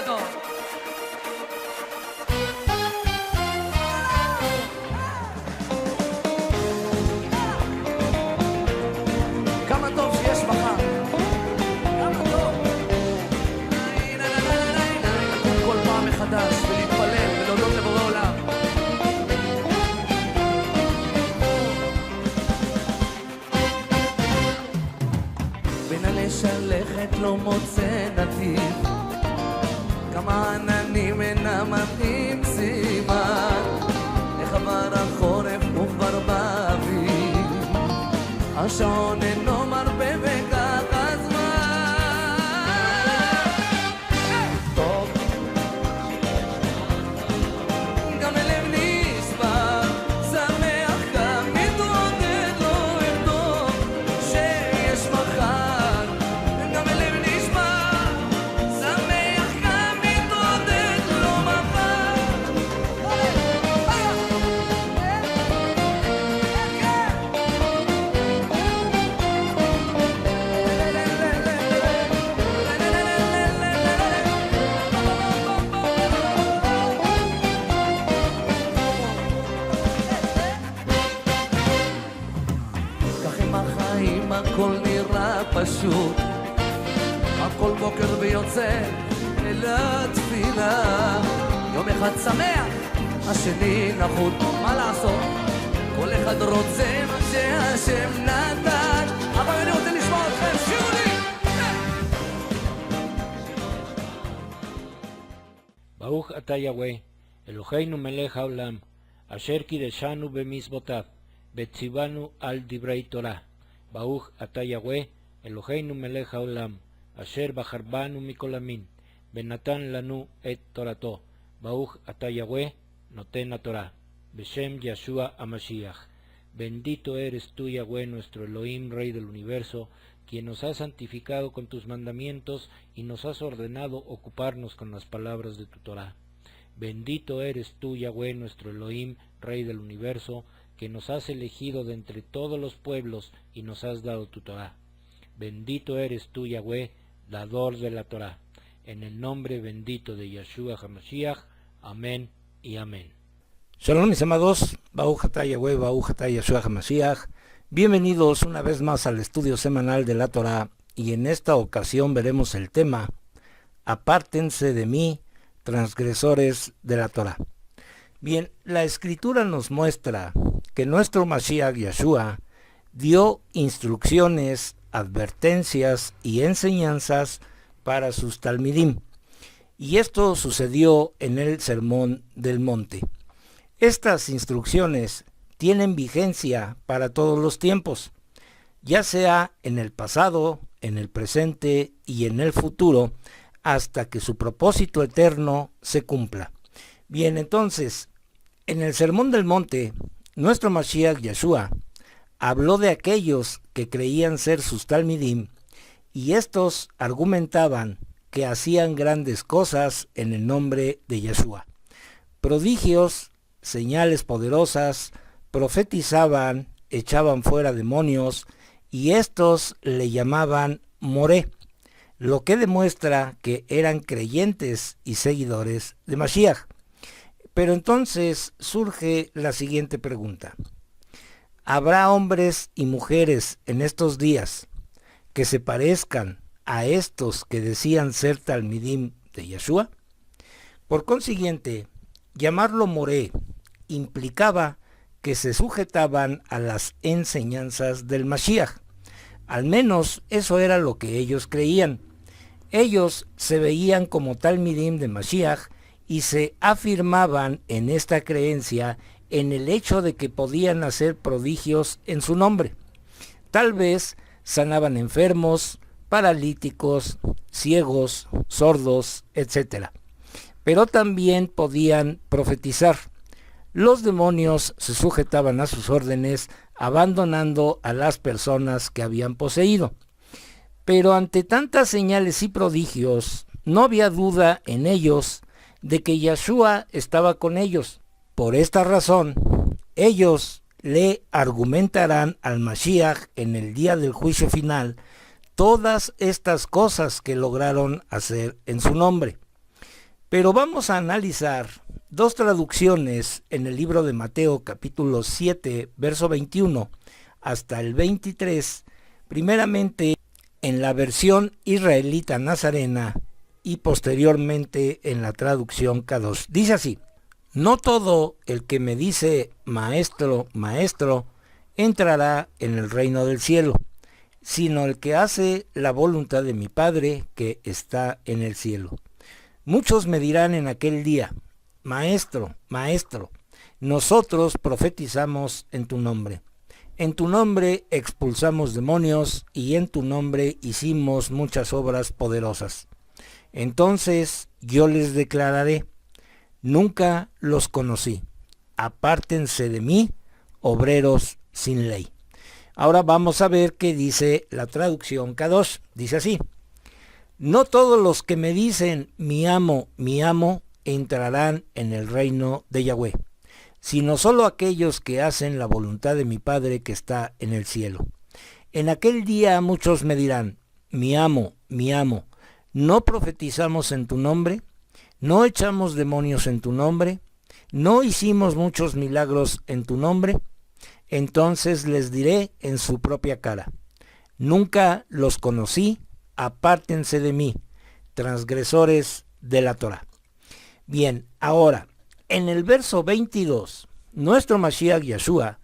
גדול. כמה טוב שיש מחר. כמה טוב. לקום כל פעם מחדש ולהתפלל ולהודות לבורא עולם. בין הלשלכת לא מוצא נתיב, כמה עננים אינם מתאים סימן, איך עבר החורף וכבר באביב, השעון אינו מרפה וכך הזמן. טוב, גם הלב נשבר, שמח גם מתעודד, לא ארדום שיש מחר. גם הלב נשבר, שמח גם מתעודד, לא מחר. כך עם החיים הכל נראה פשוט, הכל בוקר ויוצא אל התפילה, יום אחד שמח, השני נחות, מה לעשות? כל אחד רוצה מה שהשם נתן, אבל אני רוצה לשמוע אתכם, שירו לי! ברוך אתה יהוה, אלוהינו מלך העולם, אשר קידשנו במצוותיו, וציוונו על דברי תורה. ברוך אתה יהוה, אלוהינו מלך העולם, אשר בחר בנו מכל המין, ונתן לנו את תורתו. ברוך אתה יהוה, נותן התורה. בשם ישוע המשיח. Bendito eres tú, Yahweh, nuestro Elohim, Rey del universo, quien nos has santificado con tus mandamientos y nos has ordenado ocuparnos con las palabras de tu Torah. Bendito eres tú, Yahweh, nuestro Elohim, Rey del universo, que nos has elegido de entre todos los pueblos y nos has dado tu Torah. Bendito eres tú, Yahweh, dador de la Torah. En el nombre bendito de Yeshua HaMashiach. Amén y amén. Shalom mis amados, Baruch atah Yahweh, Baruch atah Yeshua HaMashiach. Bienvenidos una vez más al estudio semanal de la Torah, y en esta ocasión veremos el tema Apártense de mí, transgresores de la Torah. Bien, la escritura nos muestra que nuestro Mashiach Yeshua dio instrucciones, advertencias y enseñanzas para sus talmidim, y esto sucedió en el Sermón del Monte. Estas instrucciones tienen vigencia para todos los tiempos, ya sea en el pasado, en el presente y en el futuro, hasta que su propósito eterno se cumpla. Bien, entonces, en el Sermón del Monte, nuestro Mashiach Yeshua habló de aquellos que creían ser sus talmidim, y estos argumentaban que hacían grandes cosas en el nombre de Yeshua. Prodigios, señales poderosas, profetizaban, echaban fuera demonios, y estos le llamaban Moré, lo que demuestra que eran creyentes y seguidores de Mashiach. Pero entonces surge la siguiente pregunta: ¿habrá hombres y mujeres en estos días que se parezcan a estos que decían ser talmidim de Yeshua? Por consiguiente, llamarlo Moré implicaba que se sujetaban a las enseñanzas del Mashiach. Al menos eso era lo que ellos creían. Ellos se veían como talmidim de Mashiach y se afirmaban en esta creencia en el hecho de que podían hacer prodigios en su nombre. Tal vez sanaban enfermos, paralíticos, ciegos, sordos, etc. Pero también podían profetizar. Los demonios se sujetaban a sus órdenes, abandonando a las personas que habían poseído. Pero ante tantas señales y prodigios, no había duda en ellos de que Yeshua estaba con ellos. Por esta razón, ellos le argumentarán al Mashiach en el día del juicio final todas estas cosas que lograron hacer en su nombre. Pero vamos a analizar dos traducciones en el libro de Mateo capítulo 7, verso 21 hasta el 23, primeramente en la versión israelita nazarena y posteriormente en la traducción K2. Dice así: no todo el que me dice maestro, maestro, entrará en el reino del cielo, sino el que hace la voluntad de mi Padre que está en el cielo. Muchos me dirán en aquel día: Maestro, Maestro, nosotros profetizamos en tu nombre. En tu nombre expulsamos demonios y en tu nombre hicimos muchas obras poderosas. Entonces yo les declararé: nunca los conocí. Apártense de mí, obreros sin ley. Ahora vamos a ver qué dice la traducción K2. Dice así: no todos los que me dicen mi amo, entrarán en el reino de Yahweh, sino solo aquellos que hacen la voluntad de mi Padre que está en el cielo. En aquel día muchos me dirán: mi amo, ¿no profetizamos en tu nombre? ¿No echamos demonios en tu nombre? ¿No hicimos muchos milagros en tu nombre? Entonces les diré en su propia cara: nunca los conocí, apártense de mí, transgresores de la Torá. Bien, ahora, en el verso 22, nuestro Mashiach Yeshua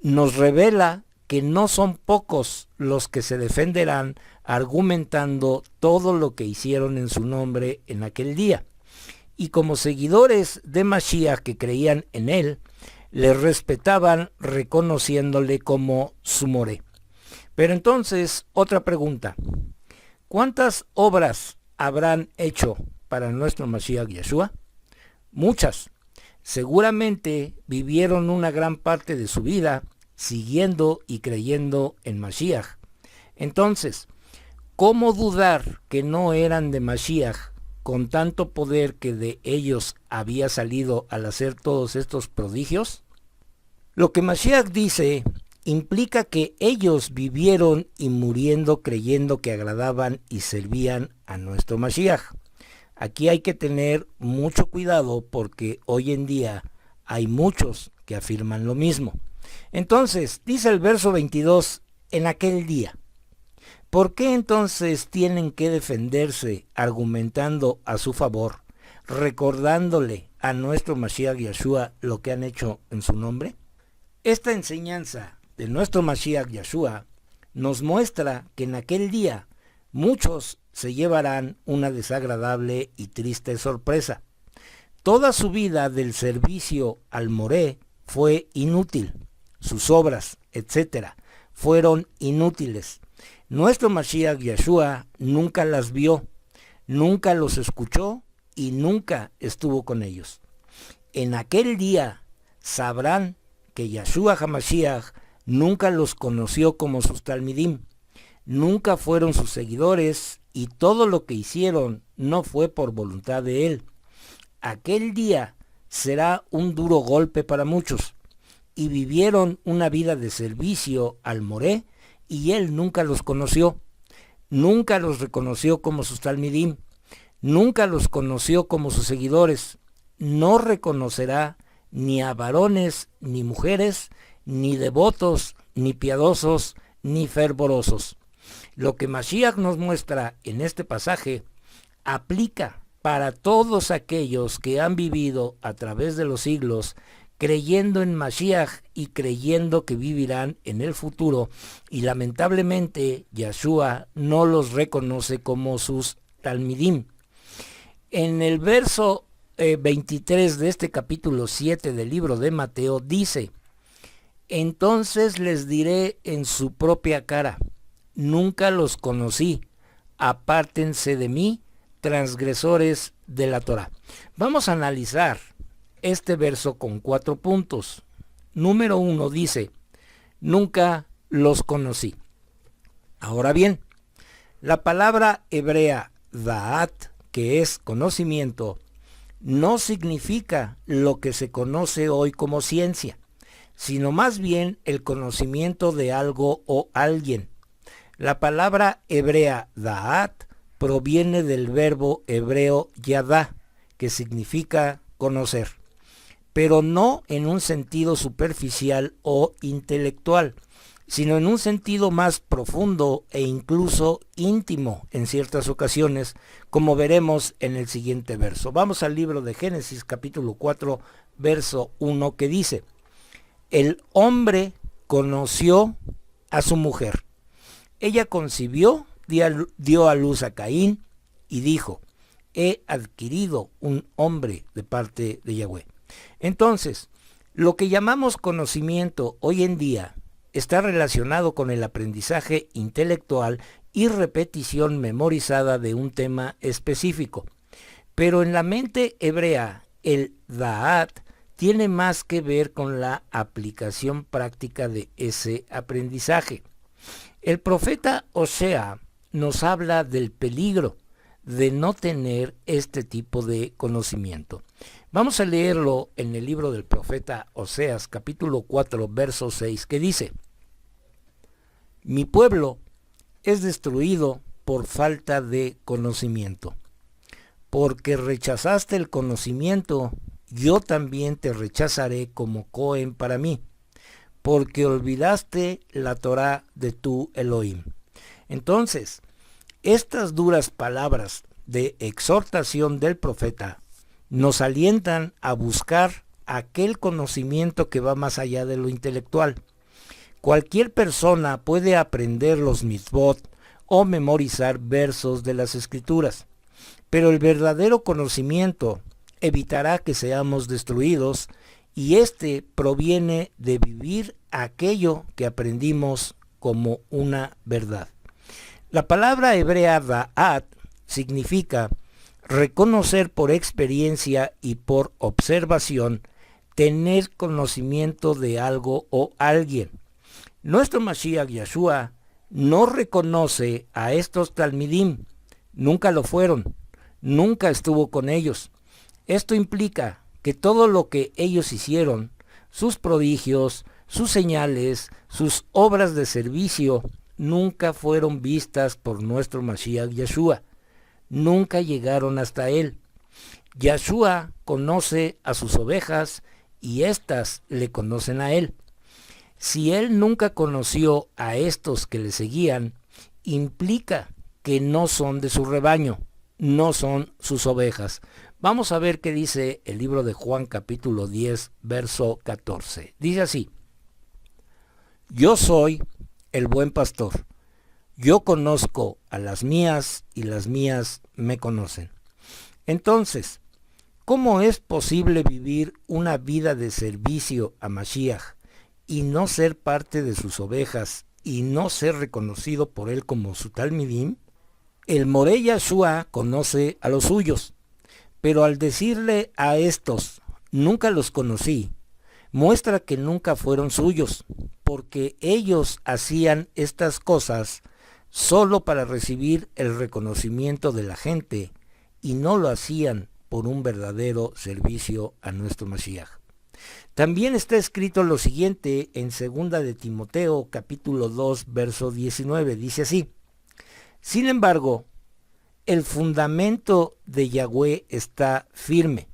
nos revela que no son pocos los que se defenderán argumentando todo lo que hicieron en su nombre en aquel día. Y como seguidores de Mashiach que creían en él, le respetaban reconociéndole como su moré. Pero entonces, otra pregunta: ¿cuántas obras habrán hecho para nuestro Mashiach Yeshua? Muchas. Seguramente vivieron una gran parte de su vida siguiendo y creyendo en Mashiach. Entonces, ¿cómo dudar que no eran de Mashiach con tanto poder que de ellos había salido al hacer todos estos prodigios? Lo que Mashiach dice implica que ellos vivieron y muriendo creyendo que agradaban y servían a nuestro Mashiach. Aquí hay que tener mucho cuidado porque hoy en día hay muchos que afirman lo mismo. Entonces, dice el verso 22, en aquel día. ¿Por qué entonces tienen que defenderse argumentando a su favor, recordándole a nuestro Mashiach Yeshua lo que han hecho en su nombre? Esta enseñanza de nuestro Mashiach Yeshua nos muestra que en aquel día muchos se llevarán una desagradable y triste sorpresa. Toda su vida del servicio al Moré fue inútil. Sus obras, etc., fueron inútiles. Nuestro Mashiach Yeshua nunca las vio, nunca los escuchó y nunca estuvo con ellos. En aquel día sabrán que Yeshua HaMashiach nunca los conoció como sus talmidim, nunca fueron sus seguidores y todo lo que hicieron no fue por voluntad de él. Aquel día será un duro golpe para muchos y vivieron una vida de servicio al Moré y él nunca los conoció, nunca los reconoció como sus talmidim, nunca los conoció como sus seguidores, no reconocerá ni a varones ni mujeres, ni devotos, ni piadosos, ni fervorosos. Lo que Mashiach nos muestra en este pasaje aplica para todos aquellos que han vivido a través de los siglos creyendo en Mashiach y creyendo que vivirán en el futuro, y lamentablemente Yeshua no los reconoce como sus talmidim. En el verso 23 de este capítulo 7 del libro de Mateo dice: entonces les diré en su propia cara: nunca los conocí, apártense de mí, transgresores de la Torá. Vamos a analizar este verso con 4 puntos. Número 1 dice: nunca los conocí. Ahora bien, la palabra hebrea da'at, que es conocimiento, no significa lo que se conoce hoy como ciencia, sino más bien el conocimiento de algo o alguien. La palabra hebrea da'at proviene del verbo hebreo yadá, que que significa conocer, pero no en un sentido superficial o intelectual, sino en un sentido más profundo e incluso íntimo en ciertas ocasiones, como veremos en el siguiente verso. Vamos al libro de Génesis capítulo 4, verso 1, que dice: el hombre conoció a su mujer. Ella concibió, dio a luz a Caín y dijo: he adquirido un hombre de parte de Yahweh. Entonces, lo que llamamos conocimiento hoy en día está relacionado con el aprendizaje intelectual y repetición memorizada de un tema específico. Pero en la mente hebrea, el da'at tiene más que ver con la aplicación práctica de ese aprendizaje. El profeta Osea nos habla del peligro de no tener este tipo de conocimiento. Vamos a leerlo en el libro del profeta Oseas, capítulo 4, verso 6, que dice: mi pueblo es destruido por falta de conocimiento. Porque rechazaste el conocimiento, yo también te rechazaré como Cohen para mí, porque olvidaste la Torá de tu Elohim. Entonces, estas duras palabras de exhortación del profeta nos alientan a buscar aquel conocimiento que va más allá de lo intelectual. Cualquier persona puede aprender los mitzvot o memorizar versos de las escrituras, pero el verdadero conocimiento evitará que seamos destruidos, y este proviene de vivir aquello que aprendimos como una verdad. La palabra hebrea da'at significa reconocer por experiencia y por observación, tener conocimiento de algo o alguien. Nuestro Mashiach Yahshua no reconoce a estos talmidim, nunca lo fueron, nunca estuvo con ellos. Esto implica que todo lo que ellos hicieron, sus prodigios, sus señales, sus obras de servicio, nunca fueron vistas por nuestro Mashiach Yahshua. Nunca llegaron hasta él. Yahshua conoce a sus ovejas y éstas le conocen a él. Si él nunca conoció a estos que le seguían, implica que no son de su rebaño, no son sus ovejas. Vamos a ver qué dice el libro de Juan capítulo 10, verso 14. Dice así: yo soy el buen pastor. Yo conozco a las mías y las mías me conocen. Entonces, ¿cómo es posible vivir una vida de servicio a Mashiach y no ser parte de sus ovejas y no ser reconocido por él como su talmidim? El Moré Yahshua conoce a los suyos, pero al decirle a estos, nunca los conocí, muestra que nunca fueron suyos, porque ellos hacían estas cosas solo para recibir el reconocimiento de la gente y no lo hacían por un verdadero servicio a nuestro Mashiach. También está escrito lo siguiente en 2 de Timoteo capítulo 2 verso 19, dice así: sin embargo, el fundamento de Yahweh está firme,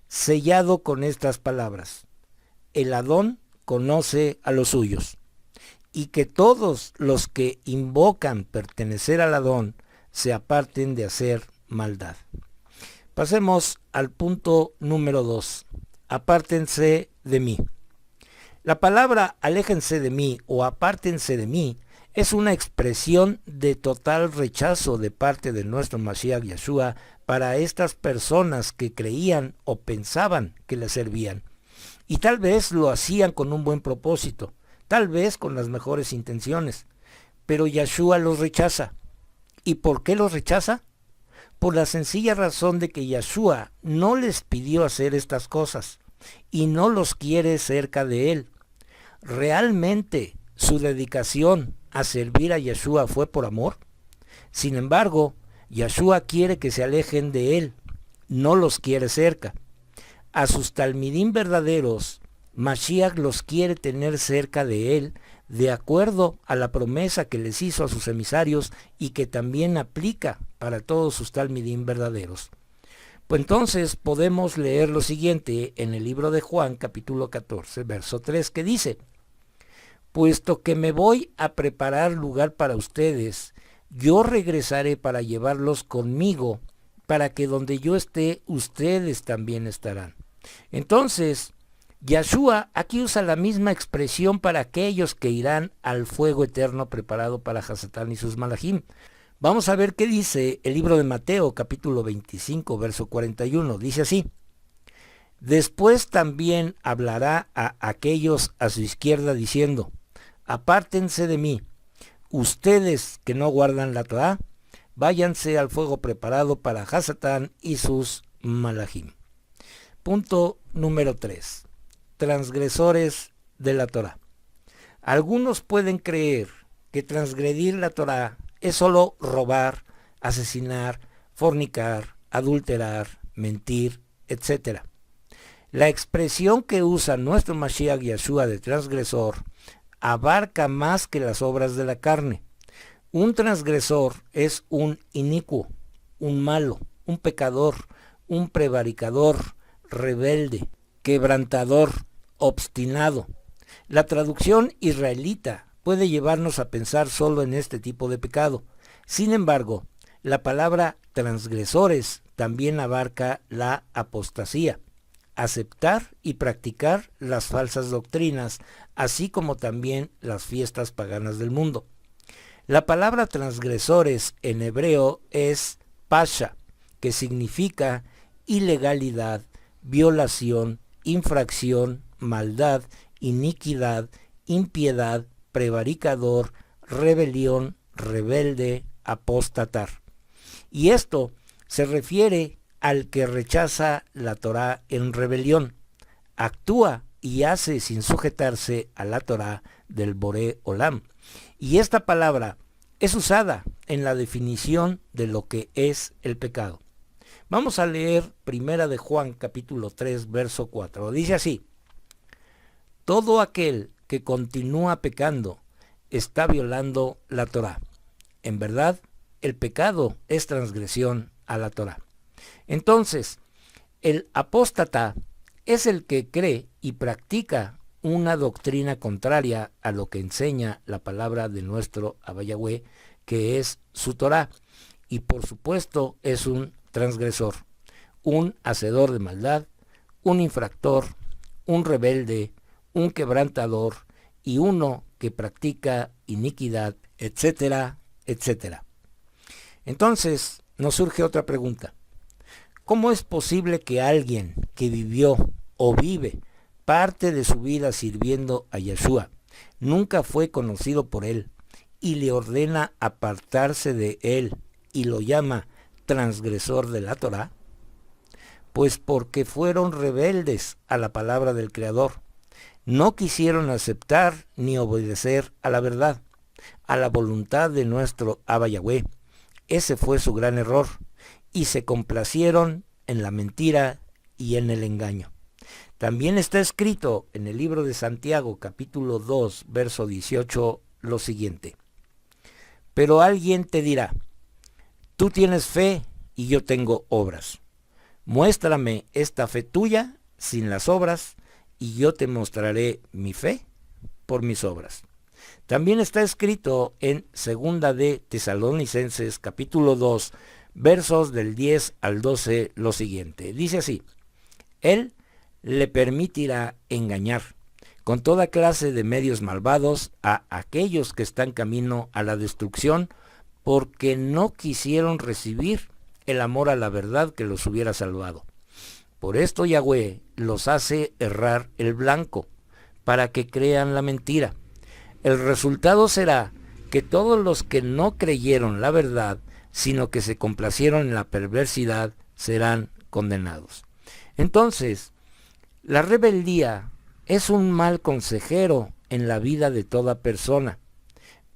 sellado con estas palabras: el Adón conoce a los suyos, y que todos los que invocan pertenecer al Adón se aparten de hacer maldad. Pasemos al punto número 2. Apártense de mí. La palabra aléjense de mí o apártense de mí es una expresión de total rechazo de parte de nuestro Mashiach Yahshua para estas personas que creían o pensaban que le servían. Y tal vez lo hacían con un buen propósito, tal vez con las mejores intenciones, pero Yahshua los rechaza. ¿Y por qué los rechaza? Por la sencilla razón de que Yahshua no les pidió hacer estas cosas y no los quiere cerca de él. ¿Realmente su dedicación a servir a Yahshua fue por amor? Sin embargo, Yahshua quiere que se alejen de él, no los quiere cerca. A sus talmidim verdaderos, Mashiach los quiere tener cerca de él, de acuerdo a la promesa que les hizo a sus emisarios y que también aplica para todos sus talmidim verdaderos. Pues entonces podemos leer lo siguiente en el libro de Juan, capítulo 14, verso 3, que dice: puesto que me voy a preparar lugar para ustedes, yo regresaré para llevarlos conmigo, para que donde yo esté, ustedes también estarán. Entonces, Yahshua aquí usa la misma expresión para aquellos que irán al fuego eterno preparado para Hasatán y sus malajim. Vamos a ver qué dice el libro de Mateo, capítulo 25, verso 41. Dice así: después también hablará a aquellos a su izquierda diciendo: apártense de mí, ustedes que no guardan la Torá, váyanse al fuego preparado para Hasatán y sus malajim. Punto número 3. Transgresores de la Torá. Algunos pueden creer que transgredir la Torá es solo robar, asesinar, fornicar, adulterar, mentir, etc. La expresión que usa nuestro Mashiach Yahshua de transgresor abarca más que las obras de la carne. Un transgresor es un inicuo, un malo, un pecador, un prevaricador, rebelde, quebrantador, obstinado. La traducción israelita puede llevarnos a pensar solo en este tipo de pecado. Sin embargo, la palabra transgresores también abarca la apostasía, aceptar y practicar las falsas doctrinas, así como también las fiestas paganas del mundo. La palabra transgresores en hebreo es pasha, que significa ilegalidad, violación, infracción, maldad, iniquidad, impiedad, prevaricador, rebelión, rebelde, apóstatar. Y esto se refiere al que rechaza la Torá en rebelión, actúa y hace sin sujetarse a la Torá del Boré Olam. Y esta palabra es usada en la definición de lo que es el pecado. Vamos a leer Primera de Juan, capítulo 3, verso 4. Dice así: todo aquel que continúa pecando está violando la Torá. En verdad, el pecado es transgresión a la Torá. Entonces, el apóstata es el que cree y practica una doctrina contraria a lo que enseña la palabra de nuestro Abba Yahweh, que es su Torá, y por supuesto es un transgresor, un hacedor de maldad, un infractor, un rebelde, un quebrantador y uno que practica iniquidad, etcétera, etcétera. Entonces nos surge otra pregunta: ¿cómo es posible que alguien que vivió o vive parte de su vida sirviendo a Yahshua nunca fue conocido por él y le ordena apartarse de él y lo llama transgresor de la Torá? Pues porque fueron rebeldes a la palabra del Creador. No quisieron aceptar ni obedecer a la verdad, a la voluntad de nuestro Abba Yahweh. Ese fue su gran error, y se complacieron en la mentira y en el engaño. También está escrito en el libro de Santiago, capítulo 2, verso 18, lo siguiente: pero alguien te dirá: tú tienes fe y yo tengo obras. Muéstrame esta fe tuya sin las obras, y yo te mostraré mi fe por mis obras. También está escrito en Segunda de Tesalonicenses, capítulo 2, versos del 10 al 12, lo siguiente. Dice así: él le permitirá engañar con toda clase de medios malvados a aquellos que están camino a la destrucción, porque no quisieron recibir el amor a la verdad que los hubiera salvado. Por esto Yahweh los hace errar el blanco, para que crean la mentira. El resultado será que todos los que no creyeron la verdad, sino que se complacieron en la perversidad, serán condenados. Entonces, la rebeldía es un mal consejero en la vida de toda persona,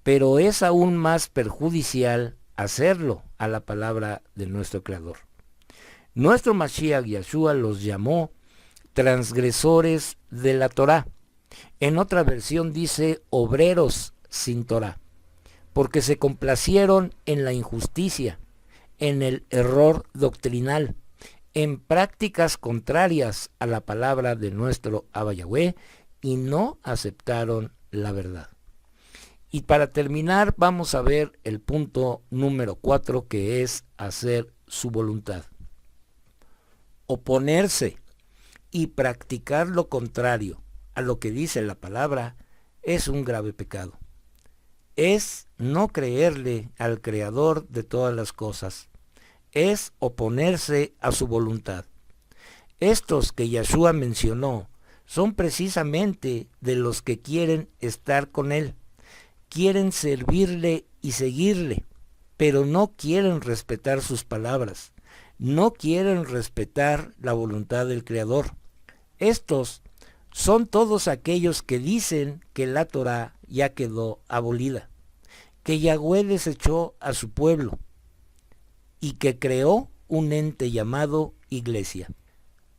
pero es aún más perjudicial hacerlo a la palabra de nuestro Creador. Nuestro Mashiach Yahshua los llamó transgresores de la Torá. En otra versión dice obreros sin Torá, porque se complacieron en la injusticia, en el error doctrinal, en prácticas contrarias a la palabra de nuestro Abba Yahweh y no aceptaron la verdad. Y para terminar vamos a ver el punto número 4, que es hacer su voluntad. Oponerse y practicar lo contrario a lo que dice la palabra es un grave pecado. Es no creerle al Creador de todas las cosas. Es oponerse a su voluntad. Estos que Yeshua mencionó son precisamente de los que quieren estar con Él. Quieren servirle y seguirle, pero no quieren respetar sus palabras. No quieren respetar la voluntad del Creador. Estos son todos aquellos que dicen que la Torá ya quedó abolida, que Yahweh desechó a su pueblo y que creó un ente llamado Iglesia.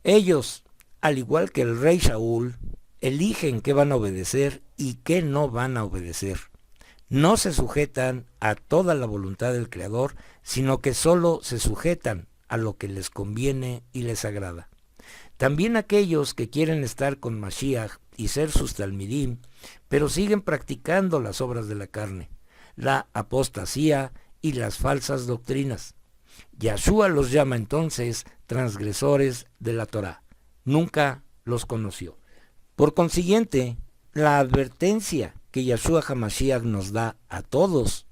Ellos, al igual que el rey Saúl, eligen qué van a obedecer y qué no van a obedecer. No se sujetan a toda la voluntad del Creador, sino que solo se sujetan a lo que les conviene y les agrada. También aquellos que quieren estar con Mashiach y ser sus talmidim, pero siguen practicando las obras de la carne, la apostasía y las falsas doctrinas. Yahshua los llama entonces transgresores de la Torá. Nunca los conoció. Por consiguiente, la advertencia que Yahshua HaMashiach nos da a todos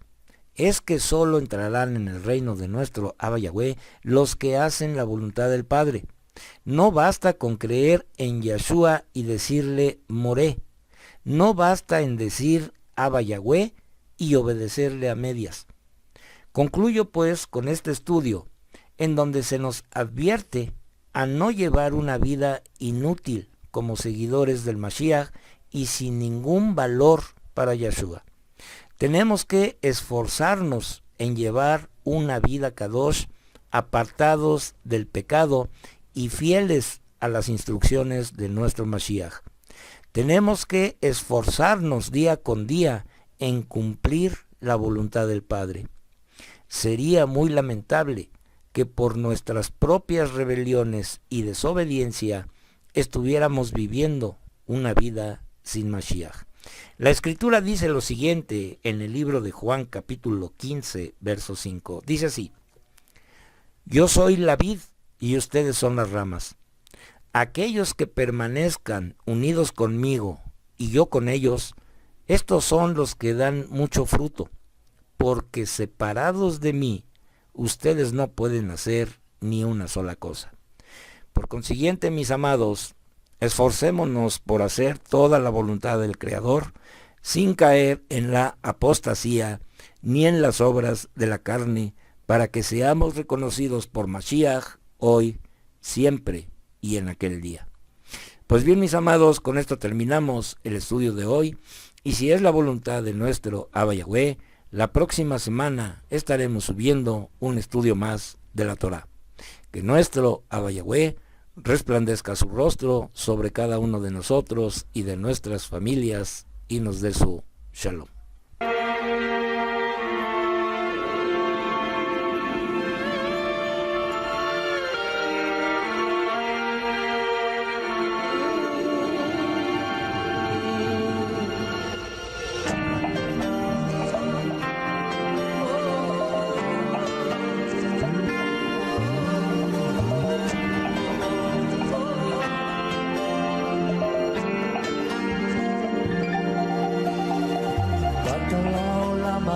es que solo entrarán en el reino de nuestro Abba Yahweh los que hacen la voluntad del Padre. No basta con creer en Yahshua y decirle Moré. No basta en decir Abba Yahweh y obedecerle a medias. Concluyo pues con este estudio, en donde se nos advierte a no llevar una vida inútil como seguidores del Mashiach y sin ningún valor para Yahshua. Tenemos que esforzarnos en llevar una vida kadosh, apartados del pecado y fieles a las instrucciones de nuestro Mashiach. Tenemos que esforzarnos día con día en cumplir la voluntad del Padre. Sería muy lamentable que por nuestras propias rebeliones y desobediencia estuviéramos viviendo una vida sin Mashiach. La Escritura dice lo siguiente en el libro de Juan capítulo 15, verso 5. Dice así: Yo soy la vid y ustedes son las ramas. Aquellos que permanezcan unidos conmigo y yo con ellos, estos son los que dan mucho fruto, porque separados de mí, ustedes no pueden hacer ni una sola cosa. Por consiguiente, mis amados, esforcémonos por hacer toda la voluntad del Creador, sin caer en la apostasía ni en las obras de la carne, para que seamos reconocidos por Mashiach hoy, siempre y en aquel día. Pues bien, mis amados, con esto terminamos el estudio de hoy, y si es la voluntad de nuestro Abba Yahweh, la próxima semana estaremos subiendo un estudio más de la Torá. Que nuestro Abba Yahweh resplandezca su rostro sobre cada uno de nosotros y de nuestras familias y nos dé su shalom.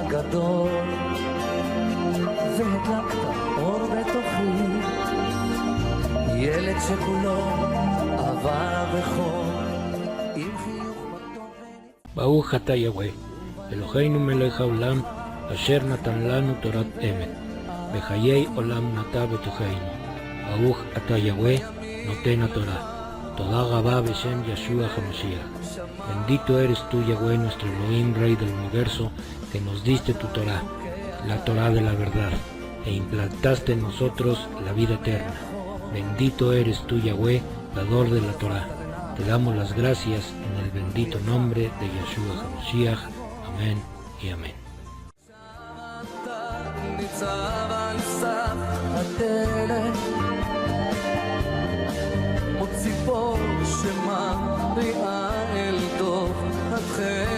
הגדול והדלקת אור בתוכי, ילד שכולו אהבה וחום עם חיוך בתוכן. ברוך אתה יהוה, אלוהינו מלך העולם, אשר נתן לנו תורת אמת, בחיי עולם נטע בתוכנו. ברוך אתה יהוה, נותן התורה. Toda Gabá Beshem Yahshua HaMashiach. Bendito eres tú, Yahweh, nuestro Elohim, Rey del Universo, que nos diste tu Torah, la Torah de la verdad, e implantaste en nosotros la vida eterna. Bendito eres tú, Yahweh, dador de la Torah. Te damos las gracias en el bendito nombre de Yahshua HaMashiach. Amén y amén. ציפור שמריעה אל תוך התכלת.